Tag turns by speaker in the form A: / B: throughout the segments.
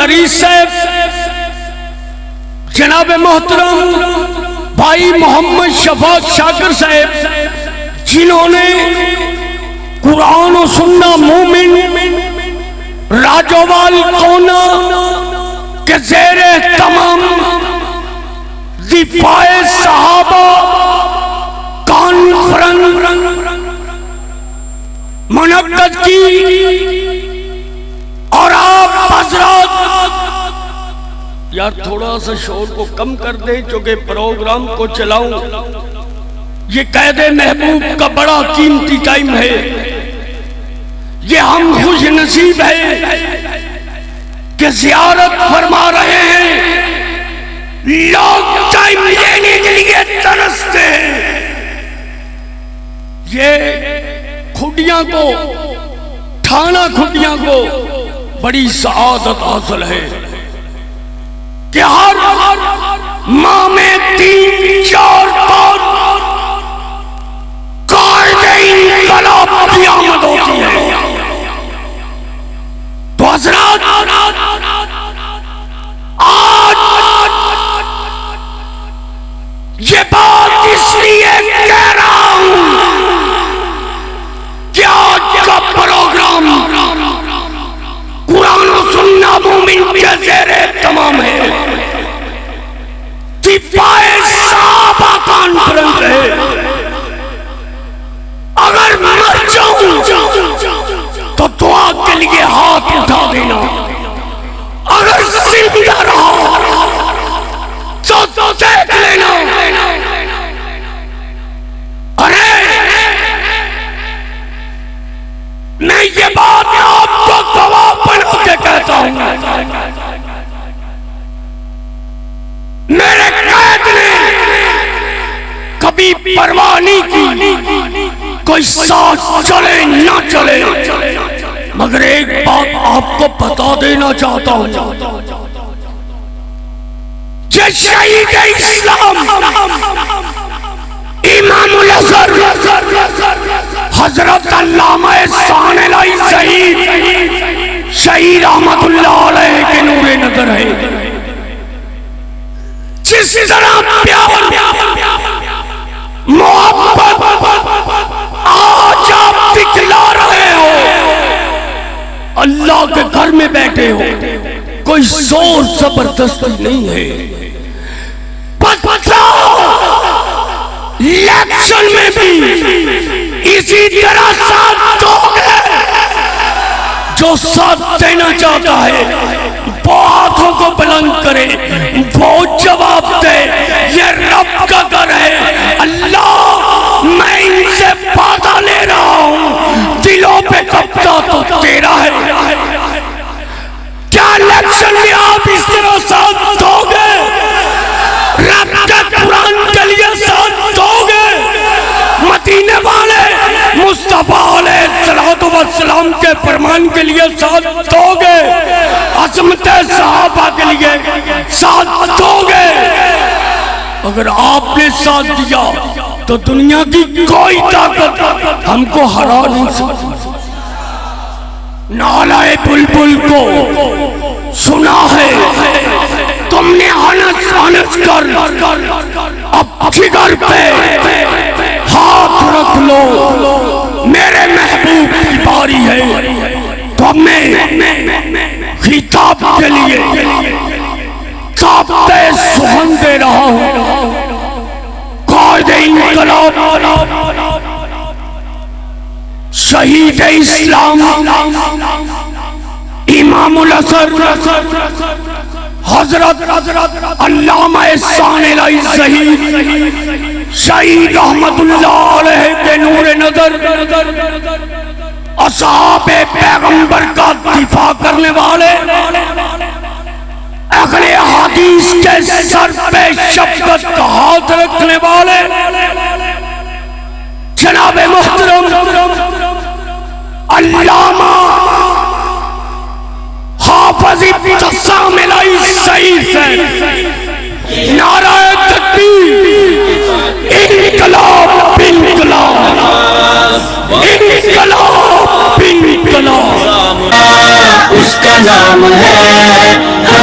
A: مدرس صاحب، جناب محترم بھائی محمد شفاعت شاکر صاحب، جنہوں نے قرآن و سنہ مومن راجوال کونا کے زیر تمام دفاع صحابہ کانفرنس منعقد کی، اور آپ حضرات یار تھوڑا سا شور کو کم کر دیں چونکہ پروگرام کو چلاؤں، یہ قید محبوب کا بڑا قیمتی ٹائم ہے، یہ ہم خوش نصیب ہیں کہ زیارت فرما رہے ہیں، لوگ ٹائم لینے کے لیے ترستے ہیں۔ یہ کھڈیاں کو، تھانہ کھڈیاں کو بڑی سعادت حاصل ہے کہ ہر ماہ میں 3-4 بار قائد انقلاب کی آمد ہوتی ہے۔ تو حضرات آج یہ بات اس لیے کہہ رہا ہوں کہ آج کا پروگرام قرآن و سنہ مومن کے زیر تمام ہے، دفاع صحابہ کانفرنس ہے۔ اگر مر جاؤں تو دعا کے لیے ہاتھ اٹھا دینا، اگر زندہ رہا تو دیکھ لینا۔ ارے میں یہ بات آپ کو گواہ بنا کے کہتا ہوں، میرے قید نے کبھی پرواہ نہیں کی کوئی ساتھ چلے نہ چلے، مگر ایک بات آپ کو بتا دینا چاہتا ہوں، کہ شہید اسلام امام الازہر حضرت علامہ احسان الہی شہید احمد اللہ علیہ کے نور نظر ہے۔ جس طرح پیار محبت آج آپ دکھلا رہے ہو، اللہ کے گھر میں بیٹھے ہو، کوئی زور زبردستی نہیں ہے، الیکشن میں بھی اسی طرح ساتھ دو گے۔ جو ساتھ دینا چاہتا ہے وہ ہاتھوں کو بلند کرے، وہ جواب دے، یہ رب کا گھر ہے۔ اللہ میں ان سے وعدہ لے رہا ہوں، دلوں پہ قبضہ تو تیرا ہے۔ کیا الیکشن میں آپ اس طرح ساتھ دو گے؟ رب کے قرآن کے لیے ساتھ دو گے؟ مدینے والے مصطفیٰ علیہ السلام کے فرمان کے لیے ساتھ دو گے؟ عظمت صحابہ کے لیے ساتھ دو گے؟ اگر آپ نے ساتھ دیا تو دنیا کی کوئی طاقت ہم کو ہرا نہیں سکتی۔ نالہ بلبل کو سنا ہے تم نے ہنس ہنس کر، اب جگر پہ ہاتھ رکھ لو، میرے محبوب کی باری ہے۔ تو میں خطاب کے لیے کعبہ سخن دے رہا ہوں، قائد انقلاب شہید اسلام امام الازہر حضرت علامہ احسان الہی شہید احمد اللہ علیہ کے نور نظر، اصحاب پیغمبر کا دفاع کرنے والے، اہل حدیث کے سر پہ شفقت کا ہاتھ رکھنے والے، جناب محترم علامہ حافظ ابتسام الہی شہید سے نعرہ تکبیر، انقلاب انقلاب انقلاب انقلاب، اس کا نام ہے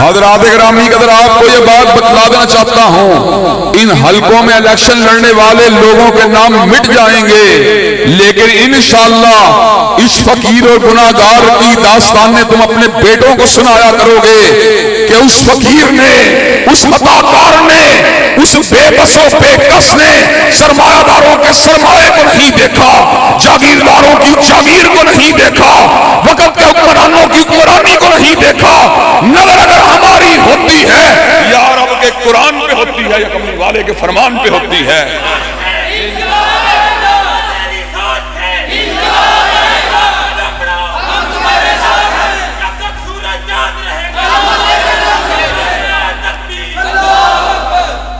B: حضرات گرامی قدر آپ کو یہ بات بتلا دینا چاہتا ہوں، ان حلقوں میں الیکشن لڑنے والے لوگوں کے نام مٹ جائیں گے، لیکن انشاءاللہ اس فقیر اور گناہگار کی داستانیں تم اپنے بیٹوں کو سنایا کرو گے کہ اس فقیر نے، اس عطاکار نے، اس بے بس و بے کس نے سرمایہ داروں کے سرمایہ کو نہیں دیکھا، جاگیرداروں کی جاگیر کو نہیں دیکھا، وقت کے حکمرانوں کی حکمرانی کو نہیں دیکھا۔ نظر اگر ہماری ہوتی ہے یا رب کے قرآن پہ ہوتی ہے یا کملی والے کے فرمان پہ ہوتی ہے۔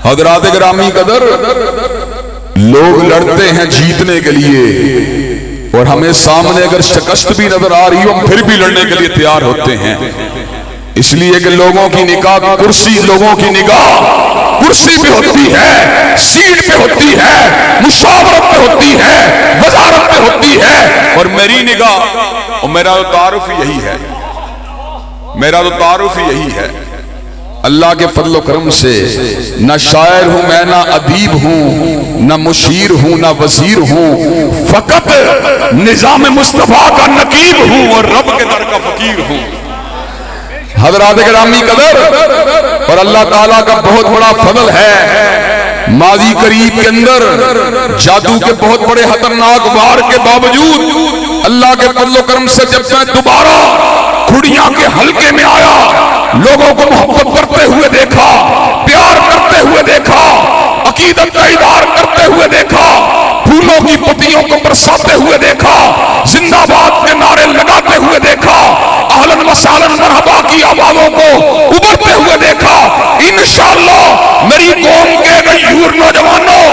B: حضرات گرامی قدر، لوگ لڑتے ہیں جیتنے کے لیے، اور ہمیں سامنے اگر شکست بھی نظر آ رہی ہو ہم پھر بھی لڑنے کے لیے تیار ہوتے ہیں، اس لیے کہ لوگوں کی نگاہ کرسی، لوگوں کی نگاہ کرسی پہ ہوتی ہے، سیٹ پہ ہوتی ہے، مشاورت پہ ہوتی ہے، وزارت پہ ہوتی ہے، اور میری نگاہ اور میرا تو تعارف یہی ہے، میرا تو تعارف یہی ہے۔ اللہ کے فضل و کرم سے نہ شاعر ہوں میں، نہ ادیب ہوں، نہ مشیر ہوں، نہ وزیر ہوں، فقط نظام مصطفیٰ کا نقیب ہوں اور رب کے در کا فقیر ہوں۔ حضرات گرامی قدر، اور اللہ تعالیٰ کا بہت بڑا فضل ہے، ماضی قریب کے اندر جادو کے بہت بڑے خطرناک وار کے باوجود اللہ کے فضل و کرم سے جب میں دوبارہ کھڑیاں کے حلقے میں آیا، لوگوں کو محبت کرتے ہوئے دیکھا، پیار کرتے ہوئے دیکھا، عقیدت کا اظہار کرتے ہوئے دیکھا، پھولوں کی پتیوں کو برساتے ہوئے دیکھا، زندہ باد کے نعرے لگاتے ہوئے دیکھا، اہلاً و سہلاً مرحبا کی آوازوں کو ابھرتے ہوئے دیکھا۔ انشاءاللہ میری قوم کے غیور نوجوانوں،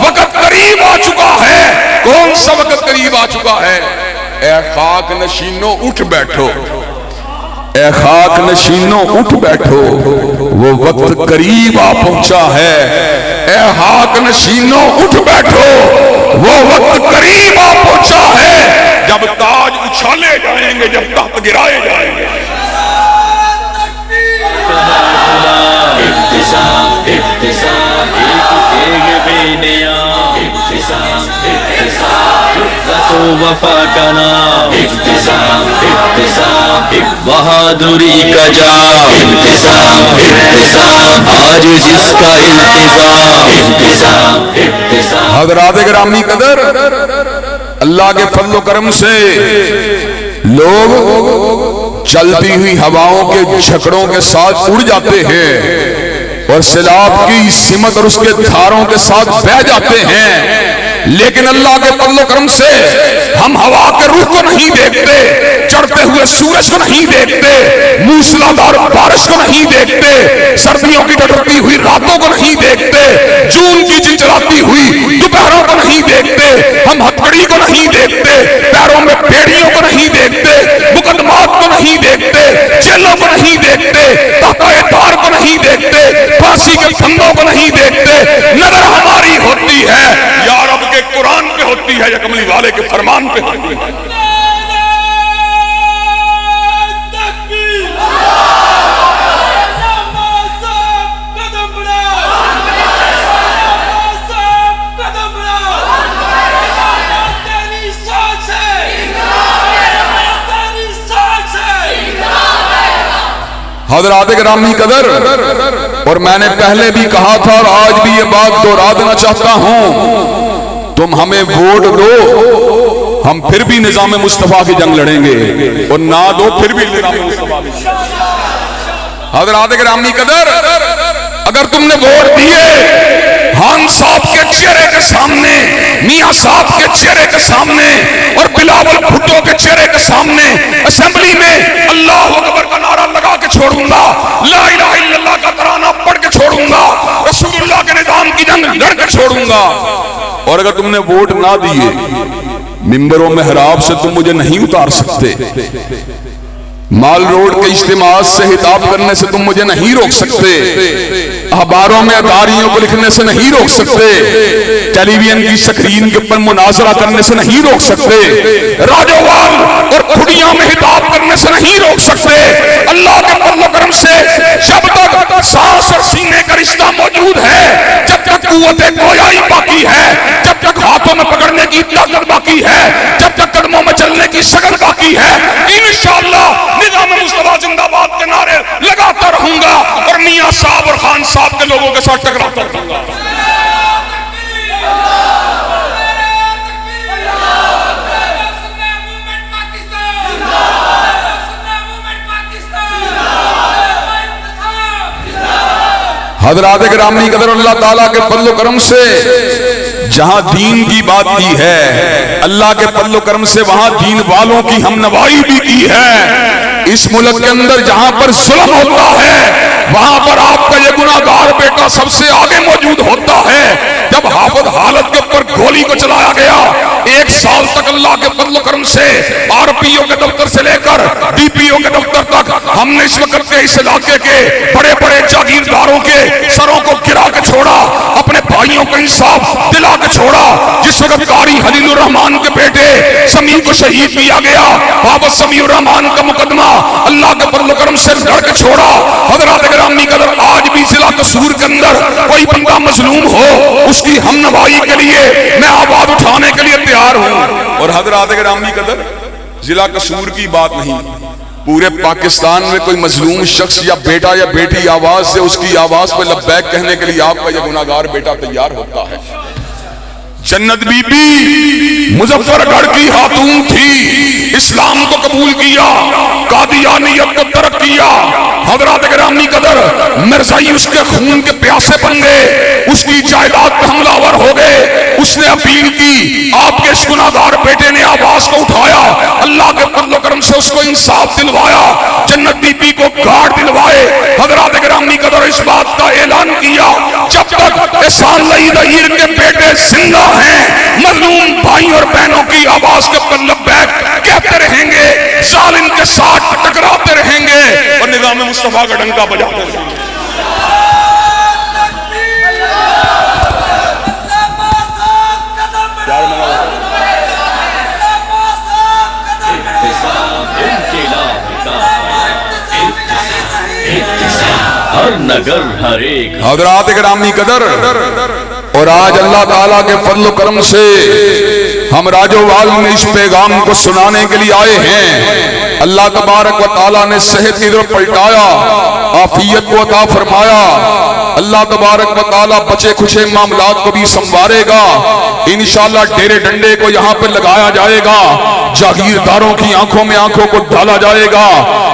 B: وقت قریب آ چکا ہے۔ کون سا وقت قریب آ چکا ہے؟ اے خاک نشینوں اٹھ بیٹھو، اے خاک نشینوں اٹھ بیٹھو، وہ وقت قریب آ پہنچا ہے۔ اے خاک نشینوں اٹھ بیٹھو، وہ وقت قریب آ پہنچا ہے، جب تاج اچھالے جائیں گے، جب تخت گرائے جائیں گے۔
C: ابتسام ابتسام ایک بے نیا، ابتسام ابتسام تو وفا کا نام، ابتسام ابتسام بہادری کا جام، ابتسام ابتسام آج جس کا التزام، ابتسام ابتسام۔
B: حضرات گرامی قدر، اللہ کے فضل و کرم سے لوگ چلتی ہوئی ہواؤں کے جھکڑوں کے ساتھ اڑ جاتے ہیں اور سیلاب کی سمت اور اس کے دھاروں کے ساتھ بہہ جاتے ہیں، لیکن اللہ کے فضل و کرم سے ہم ہوا کے رخ کو نہیں دیکھتے، چڑھتے ہوئے سورج کو نہیں دیکھتے، موسلادھار بارش کو نہیں دیکھتے، سردیوں کی ڈٹتی ہوئی راتوں کو نہیں دیکھتے، جون کی چنچلاتی ہوئی دوپہروں کو نہیں دیکھتے، ہم ہتھکڑی کو نہیں دیکھتے، پیروں میں بیڑیوں کو نہیں دیکھتے، مقدمات کو نہیں دیکھتے، جیلوں کو نہیں دیکھتے، تحتائے دار کو نہیں دیکھتے، پھانسی کے پھندوں کو نہیں دیکھتے۔ نظر ہماری ہوتی ہے یا رب کے قرآن پہ ہوتی ہے یا کملی والے کے فرمان پہ ہوتی ہے۔ حضرات گرامی قدر، اور میں نے پہلے بھی کہا تھا اور آج بھی یہ بات دوہرا دینا چاہتا ہوں، تم ہمیں ووٹ دو، ہم پھر بھی نظام مصطفیٰ کی جنگ لڑیں گے، اور نہ دو پھر بھی نظام مصطفیٰ کی جنگ۔ حضرات گرامی قدر، اگر تم نے ووٹ دیے خان صاحب کے چہرے کے سامنے، میاں صاحب کے چہرے کے سامنے اور بلاول بھٹو کے چہرے کے سامنے اسمبلی میں اللہ اکبر کا نعرہ لگا کے چھوڑوں گا، لا الہ الا اللہ کا ترانہ پڑھ کے چھوڑوں گا، رسول اللہ کے نظام کی جنگ لڑ کے چھوڑوں گا۔ اور اگر تم نے ووٹ نہ دیے، ممبر و محراب سے تم مجھے نہیں اتار سکتے، مال روڈ کے اجتماعات سے خطاب کرنے سے تم مجھے نہیں روک سکتے، اخباروں میں اداریوں کو لکھنے سے نہیں روک سکتے، ٹیلی ویژن کی سکرین کے اوپر مناظرہ کرنے سے نہیں روک سکتے، راجوال اور کھڑیاں میں خطاب کرنے سے نہیں روک سکتے۔ اللہ کے فضل و کرم سے قوت گویائی باقی ہے، جب تک ہاتھوں میں پکڑنے کی طاقت باقی ہے، جب تک قدموں میں چلنے کی شکل باقی ہے، انشاءاللہ نظام مصطفیٰ زندہ باد کے نعرے لگاتا رہوں گا اور میاں صاحب اور خان صاحب کے لوگوں کے ساتھ ٹکراتا رہوں گا۔ حضرات گرامی قدر، اللہ تعالیٰ کے فضل و کرم سے جہاں دین کی بات کی ہے، اللہ کے فضل و کرم سے وہاں دین والوں کی ہم نوائی بھی کی ہے۔ اس ملک کے اندر جہاں پر ظلم ہوتا ہے وہاں پر آپ کا یہ گناہگار بیٹا سب سے آگے موجود ہوتا ہے۔ جب حافظ حالت کے اوپر گولی کو چلایا گیا، 1 سال تک اللہ کے فضل و کرم سے آر پی او کے دفتر سے لے کر ڈی پی او کے دفتر تک ہم نے اس وقت کے اس علاقے کے بڑے بڑے جاگیرداروں کے سروں کو گرا کے چھوڑا، اپنے بھائیوں کو انصاف دلا کے چھوڑا۔ جس وقت قاری خلیل الرحمان کے بیٹے سمیع کو شہید کیا گیا، بابا سمیع الرحمان کا مقدمہ اللہ کے فضل و کرم سے لڑ کے چھوڑا۔ حضرات گرامی قدر، آج بھی ضلع قصور کے اندر کوئی بندہ مظلوم ہو، اس کی ہم نوائی کے لیے میں آواز اٹھانے کے لیے تیار ہوں۔ اور حضرات گرامی قدر، ضلع قصور کی بات نہیں، پورے پاکستان میں کوئی مظلوم شخص یا بیٹا یا بیٹی آواز سے اس کی آواز پہ لبیک کہنے کے لیے آپ کا یہ گناہگار بیٹا تیار ہوتا ہے۔ جنت بی بی مظفر گڑھ کی خاتون تھی، اسلام کو قبول کیا، قادیانیت کو ترک کیا۔ حضرات گرامی قدر، مرزائی اس کے خون کے پیاسے بن گئے، اس کی جائیداد پہ حملہ آور ہو گئے۔ اس نے اپیل کی، آپ کے اس گناہگار بیٹے نے آواز کو اٹھایا، اللہ کے فضل و کرم سے اس کو انصاف دلوایا، جنت بی بی کو گارڈ دلوائے۔ حضرات گرامی قدر، اس بات کا اعلان کیا جب تک احسان لعید عیر کے بیٹے زندہ ہیں، مظلوم بھائی اور بہنوں کی آواز کے پر لبیک کہتے رہیں گے، ظالم کے ساتھ ٹکراتے رہیں گے اور نظام مصطفیٰ کا ڈنکا بجاتے رہیں گے۔
C: ہر نگر ہر ایک
B: حضرات گرامی قدر، اور آج اللہ تعالیٰ کے فضل و کرم سے ہم راجووال میں اس پیغام کو سنانے کے لیے آئے ہیں۔ اللہ تبارک و تعالیٰ نے صحت کی طرف پلٹایا، عافیت کو عطا فرمایا۔ اللہ تبارک و تعالیٰ بچے کھچے معاملات کو بھی سنوارے گا۔ انشاءاللہ ڈیرے ڈنڈے کو یہاں پہ لگایا جائے گا، جاگیرداروں کی آنکھوں میں آنکھوں کو ڈالا جائے گا،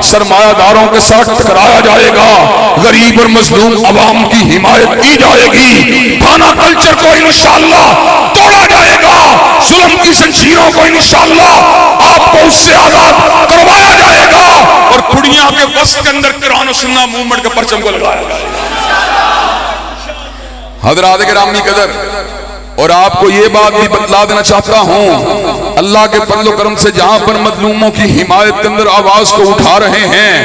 B: سرمایہ داروں کے ساتھ ٹکرایا جائے گا، غریب اور مظلوم عوام کی حمایت کی جائے گی، تھانہ کلچر کو انشاءاللہ توڑا جائے گا، ظلم کی زنجیروں کو انشاءاللہ آپ کو اس سے آزاد کروایا جائے گا، اور کھڑیاں کے وسط کے اندر قرآن و سنہ موومنٹ کے پرچم کو لگایا جائے گا۔ حضرات گرامی قدر، اور آپ کو یہ بات بھی بتلا دینا چاہتا ہوں، اللہ کے فضل و کرم سے جہاں پر مظلوموں کی حمایت کے اندر آواز کو اٹھا رہے ہیں،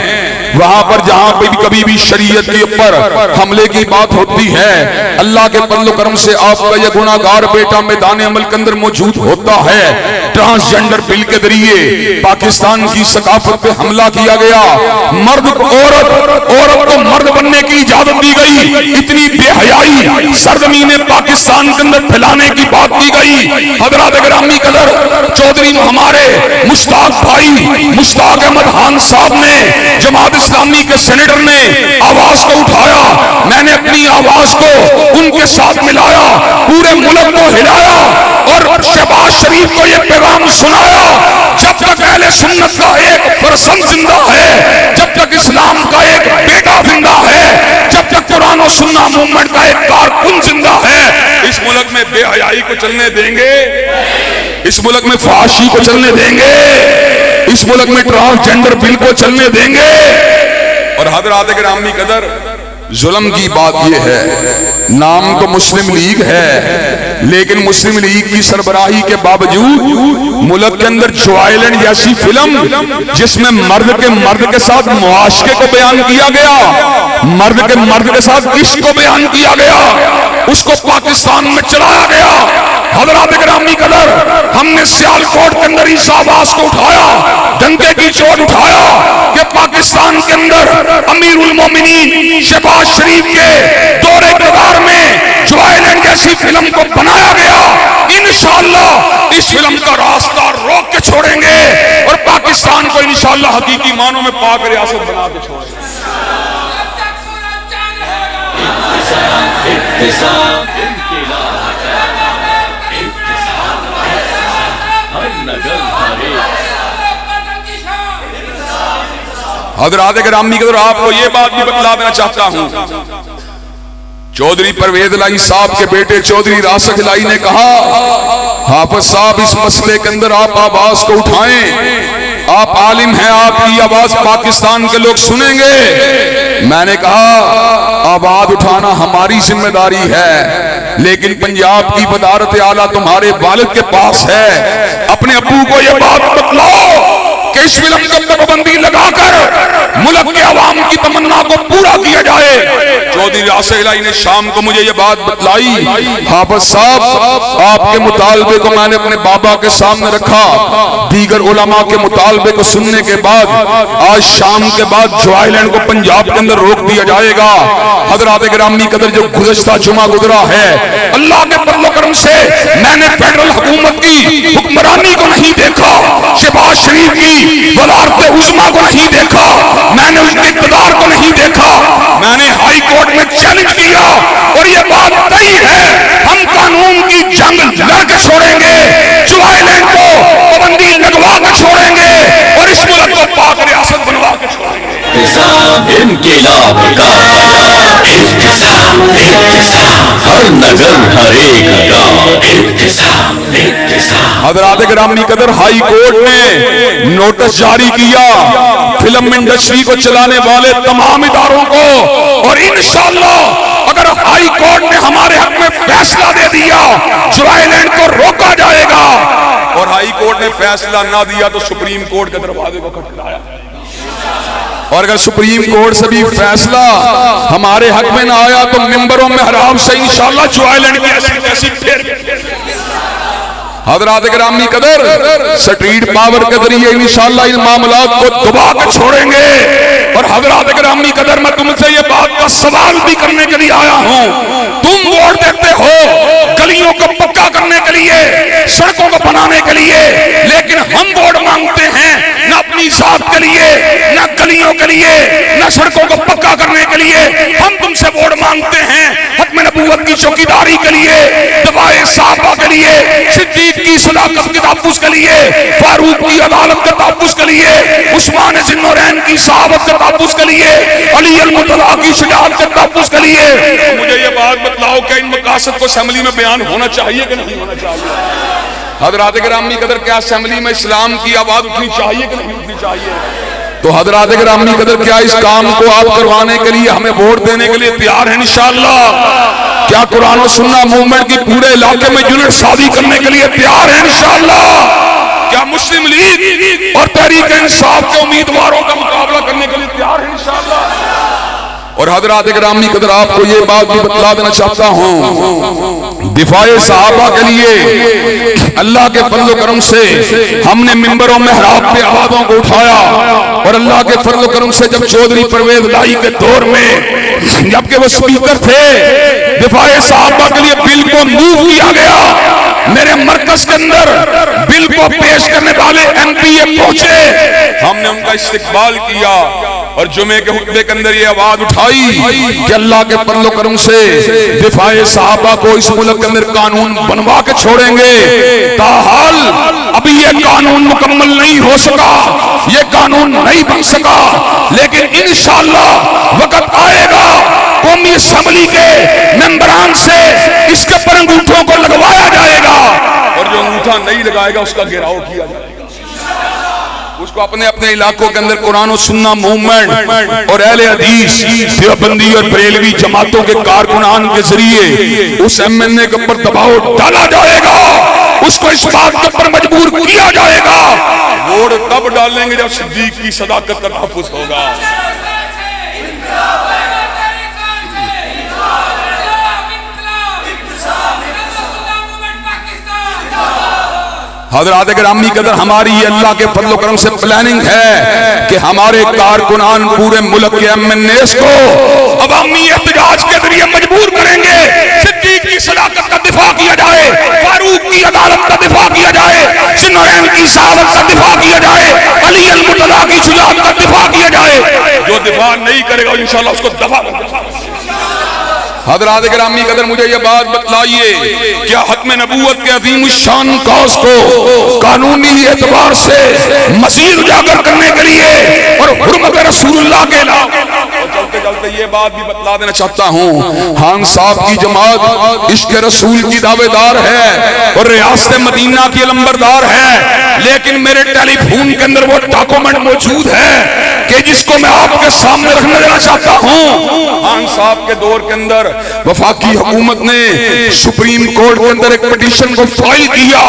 B: وہاں پر جہاں پہ بھی کبھی بھی شریعت کے اوپر حملے کی بات ہوتی ہے، اللہ کے فضل و کرم سے آپ کا یہ گناہگار بیٹا میدان عمل کے اندر موجود ہوتا ہے۔ ٹرانسجنڈر بل کے ذریعے پاکستان کی ثقافت پہ حملہ کیا گیا، مرد کو عورت کو مرد بننے کی اجازت دی گئی، اتنی بے حیائی سرزمین پاکستان کے اندر پھیلانے کی بات کی گئی۔ حضرات گرامی قدر، چودھری ہمارے مشتاق بھائی مشتاق احمد خان صاحب نے، جماعت اسلامی کے سینیٹر نے آواز کو اٹھایا، میں نے اپنی آواز کو ان کے ساتھ ملایا، پورے ملک کو ہلایا اور شہباز شریف کو یہ پیغام سنایا، جب تک اہل سنت کا ایک فرزند زندہ ہے، جب تک اسلام کا ایک بیٹا زندہ ہے، جب تک قرآن و سنہ موومنٹ کا ایک کارکن زندہ ہے، اس ملک میں بے حیائی کو چلنے دیں گے؟ اس ملک میں فحاشی کو چلنے دیں گے؟ اس ملک میں ٹرانسجنڈر بل کو چلنے دیں گے؟ اور حضرات گرامی قدر، ظلم کی بات یہ ہے، نام تو مسلم لیگ ہے، لیکن مسلم لیگ کی سربراہی کے باوجود ملک کے اندر جوائلنڈ جیسی فلم جس میں مرد کے ساتھ معاشقے کو بیان کیا گیا، مرد کے ساتھ عشق کو بیان کیا گیا، اس کو پاکستان میں چلایا گیا۔ حضرات گرامی قدر، ہم نے سیالکوٹ کے اندر اس آواز کو اٹھایا، ڈنکے کی چوٹ اٹھایا کہ پاکستان پاکستان کے اندر امیر المومنین شہباز شریف کے دور اقتدار میں جو آئلینڈ جیسی فلم کو بنایا گیا، انشاءاللہ اس فلم کا راستہ روک کے چھوڑیں گے اور پاکستان کو انشاءاللہ حقیقی معنوں میں پاک ریاست بنا کے چھوڑیں گے۔ حضرات گرامی قدر آپ کو یہ بات بھی بتلا دینا چاہتا ہوں، چودھری پرویز الہی صاحب کے بیٹے چودھری راسخ الہی نے کہا حافظ صاحب اس مسئلے کے اندر آپ آواز کو اٹھائیں، آپ عالم ہیں، آپ کی آواز پاکستان کے لوگ سنیں گے۔ میں نے کہا آواز اٹھانا ہماری ذمہ داری ہے، لیکن پنجاب کی وزارت اعلیٰ تمہارے والد کے پاس ہے، اپنے ابو کو یہ بات بتلاؤ کہ اس فلم پر پابندی لگا کر ملک کے عوام کی تمنا کو پورا کیا جائے۔ چودھری راسخ الہی نے شام کو مجھے یہ بات بتلائی، حافظ صاحب آپ کے مطالبے کو میں نے اپنے بابا کے سامنے رکھا، دیگر علماء کے مطالبے کو سننے کے بعد آج شام کے بعد جو آئلینڈ کو پنجاب کے اندر روک دیا جائے گا۔ حضرات گرامی قدر جو گزشتہ جمعہ گزرا ہے، اللہ کے فضل و کرم سے میں نے فیڈرل حکومت کی حکمرانی کو نہیں دیکھا، شہباز شریف کی وزارت عظمیٰ کو نہیں دیکھا، میں نے اس کے اقتدار کو نہیں دیکھا، میں نے ہائی کورٹ میں چیلنج کیا اور یہ بات طے ہے، ہم قانون کی جنگ لڑ کے چھوڑیں گے، جو آئلینڈ کو پابندی لگوا کے چھوڑیں گے اور اس ملک کو پاک ریاست بنوا کے چھوڑیں گے۔
C: انقلاب کا ہر نگر ہر ایک گاؤں۔
B: حضرات گرامی قدر ہائی کورٹ نے نوٹس جاری کیا فلم انڈسٹری کو چلانے والے تمام اداروں کو، اور انشاءاللہ اگر ہائی کورٹ نے ہمارے حق میں فیصلہ دے دیا جو آئلینڈ کو روکا جائے گا، اور ہائی کورٹ نے فیصلہ نہ دیا تو سپریم کورٹ کے دروازے کو کھٹکھٹایا، اور اگر سپریم کورٹ سے بھی فیصلہ ہمارے حق میں نہ آیا تو ممبروں میں حرام سے انشاءاللہ جو آئلینڈ کی ایسی پھر۔ حضرات گرامی قدر سٹریٹ پاور کے ذریعے انشاءاللہ ان معاملات کو دبا کر چھوڑیں گے، اور حضرات گرامی قدر میں تم سے یہ بات کا سوال بھی کرنے کے لیے آیا ہوں، تم ووٹ دیتے ہو گلیوں کو پکا کرنے کے لیے، سڑکوں کو بنانے کے لیے، لیکن ہم ووٹ مانگتے ہیں نہ اپنی ذات کے لیے، نہ گلیوں کے لیے، نہ سڑکوں کو پکا کرنے کے لیے، ہم تم سے ووٹ مانگتے ہیں ختم نبوت کی چوکیداری کے لیے، دفاع صحابہ کے لیے، صدیق کی صداقت کے تحفظ کے لیے، فاروق کی عدالت کے تحفظ کے لیے، عثمان ذی النورین کی صحابت کے تحفظ کے لیے، علی المرتضیٰ کی شجاعت کے تحفظ کے لیے۔ مجھے یہ بات بتلاؤ کہ ان مقاصد کو اسمبلی میں بیان ہونا چاہیے کہ نہیں ہونا چاہیے؟ حضرات گرامی قدر کیا اسمبلی میں اسلام کی آواز اٹھنی چاہیے کہ نہیں اٹھنی چاہیے؟ تو حضرات گرامی قدر کیا اس کام کو آپ کروانے کے لیے ہمیں ووٹ دینے کے لیے تیار ہیں انشاءاللہ؟ کیا قرآن و سنہ موومنٹ کی پورے علاقے میں یونٹ شادی کرنے کے لیے تیار ہیں انشاءاللہ؟ کیا مسلم لیگ اور تحریک انصاف کے امیدواروں کا مقابلہ کرنے کے لیے تیار ہیں انشاءاللہ؟ اور حضرات گرامی قدر آپ کو یہ بات بھی بتلا دینا چاہتا ہوں، دفاع صحابہ کے لیے اللہ کے فضل و کرم سے ہم نے ممبروں محراب پہ آوازوں کو اٹھایا، اور اللہ کے فضل و کرم سے جب چودھری پرویز الہی کے دور میں جبکہ وہ سپیکر تھے، دفاع صحابہ کے لیے بل کو موو کیا گیا، میرے مرکز کے اندر بل کو پیش کرنے والے ایم پی اے پہنچے، ہم نے ان کا استقبال کیا اور جمعے کے خطبے کے اندر یہ آواز اٹھائی کہ اللہ کے فضل و کرم سے دفاع صحابہ کو اس ملک کے اندر قانون بنوا کے چھوڑیں گے۔ تاحال ابھی یہ قانون مکمل نہیں ہو سکا، یہ قانون نہیں بن سکا، لیکن انشاءاللہ وقت آئے گا قومی اسمبلی کے ممبران سے اس کے پر انگوٹھوں کو لگوایا جائے گا، اور جو انگوٹھا نہیں لگائے گا اس کا گھیراؤ کیا جائے گا، اس کو اپنے اپنے علاقوں کے اندر قرآن و سنہ موومنٹ اور اہل حدیث دیوبندی اور بریلوی جماعتوں کے کارکنان کے ذریعے اس ایم این اے کے اوپر دباؤ ڈالا جائے گا، اس کو اس بات کے اوپر مجبور کیا جائے گا۔ ووٹ تب ڈالیں گے جب صدیق کی صداقت کا تحفظ ہوگا۔ حضرات گرامی قدر ہماری یہ اللہ کے فضل و کرم سے پلاننگ ہے کہ ہمارے کارکنان پورے ملک کے MNAs کو عوامی احتجاج کے ذریعے مجبور کریں گے صدیق کی صداقت کا دفاع کیا جائے، فاروق کی عدالت کا دفاع کیا جائے، ذوالنورین کی صحابت کا دفاع کیا جائے، علی المرتضیٰ کی شجاعت کا دفاع کیا جائے۔ جو دفاع نہیں کرے گا انشاءاللہ اس کو دفاع کر دیں۔ حضرات گرامی قدر مجھے یہ بات بتلائیے، کیا ختم نبوت کے عظیم الشان کاز کو قانونی اعتبار سے مزید اجاگر کرنے کے لیے اور حرمت رسول اللہ کے علاوہ چلتے چلتے یہ بات بھی بتلا دینا چاہتا ہوں، خان صاحب کی جماعت عشق رسول کی دعوے دار ہے اور ریاست مدینہ کی علمبردار ہے، لیکن میرے ٹیلی فون کے اندر وہ ڈاکومنٹ موجود ہے کہ جس کو میں آپ کے سامنے رکھنے دینا چاہتا ہوں۔ خان صاحب کے دور کے اندر وفاقی حکومت نے سپریم کورٹ کے اندر ایک پٹیشن کو فائل کیا،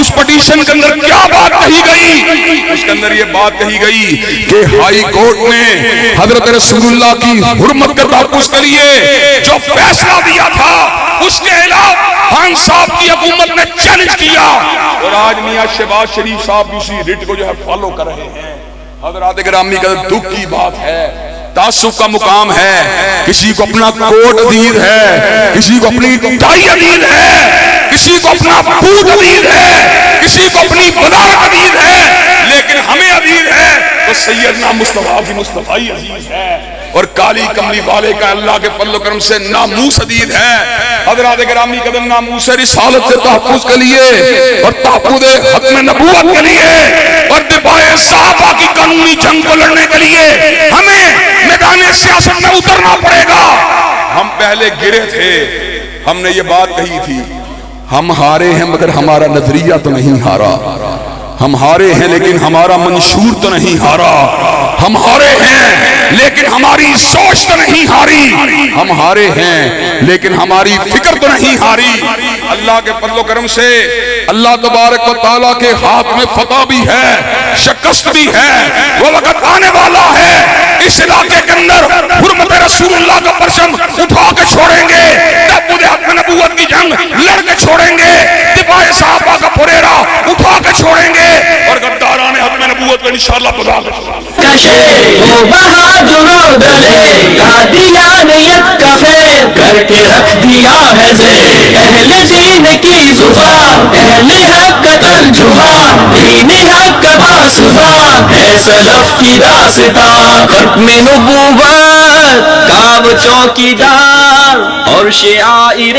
B: اس پٹیشن کے اندر کیا بات کہی گئی؟ اس کے اندر یہ بات کہی گئی کہ ہائی کورٹ نے حضرت رسول اللہ کی حرمت کے تحفظ کے لیے جو فیصلہ دیا تھا اس کے خلاف خان صاحب کی حکومت نے چیلنج کیا، اور آج میاں شہباز شریف صاحب بھی اسی ریٹ کو جو ہے فالو کر رہے ہیں۔ حضرات گرامی کا دکھ کی بات ہے، تعصب کا مقام ہے، کسی کو اپنا کوٹ عزیز ہے، کسی کو اپنی ٹائی عزیز ہے، کسی کو اپنا بوٹ عزیز ہے، کسی کو اپنی بدارت عزیز ہے، لیکن ہمیں عزیز ہے تو سیدنا مصطفیٰ کی مصطفی عزیز ہے، اور کالی کملی والے کا اللہ کے فضل و کرم سے ناموس عزیز ہے۔ حضرات گرامی قدر ناموس رسالت کے تحفظ کے لیے اور تحفظ ختم نبوت کے لیے اور دفاع صحابہ کی قانونی جنگ کو لڑنے کے لیے ہمیں میدان سیاست میں اترنا پڑے گا۔ ہم پہلے گرے تھے، ہم نے یہ بات کہی تھی، ہم ہارے ہیں مگر ہمارا نظریہ تو نہیں ہارا، ہم ہارے ہیں لیکن ہمارا منشور تو نہیں ہارا، ہم ہارے ہیں لیکن ہماری سوچ تو نہیں ہاری، ہم ہارے ہیں لیکن ہماری فکر تو نہیں ہاری۔ اللہ کے فضل و کرم سے اللہ تبارک و تعالیٰ کے ہاتھ میں فتح بھی ہے، شکست بھی ہے، وہ وقت آنے والا ہے اس علاقے کے اندر حرمت رسول اللہ کا پرچم اٹھا کے چھوڑیں گے، تحفظ حق نبوت کی جنگ لڑ کے چھوڑیں گے، دفاع صحابہ کا پریرا اٹھا کے چھوڑیں گے، اور غداران حق نبوت کو انشاءاللہ بتا دیں۔
D: بہادروں درے قادیانیت کا فیر کر کے رکھ دیا ہے زیر، اہل دین کی زبان، اہل حق کا ترجمان، دین حق کا باسفان ہے سلف کی داستان، ختم نبوت کا وہ چوکیدار اور شعائر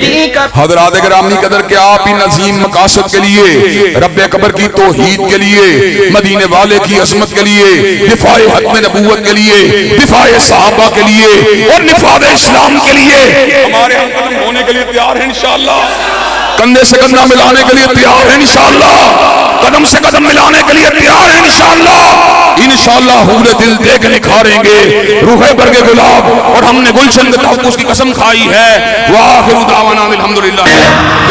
D: دین کا۔
B: حضرات گرامی قدر کے آپ ان عظیم مقاصد کے لیے، رب قبر کی توحید کے لیے، مدینے والے کی عظمت کے لیے، دفاع ختم نبوت کے لیے، دفاع صحابہ کے لیے اور نفاذ اسلام کے لیے ہمارے ہم قدم ہونے کے لیے تیار ہیں انشاءاللہ، کندھے سے کندھا ملانے کے لیے تیار ہیں انشاءاللہ، قدم سے قدم ملانے کے لیے تیار ہیں انشاءاللہ، انشاءاللہ حور دل دے کے نکھاریں گے روح برگ گلاب، اور ہم نے گلشن کے تحفظ کی قسم کھائی ہے۔ وآخر دعوانا الحمدللہ۔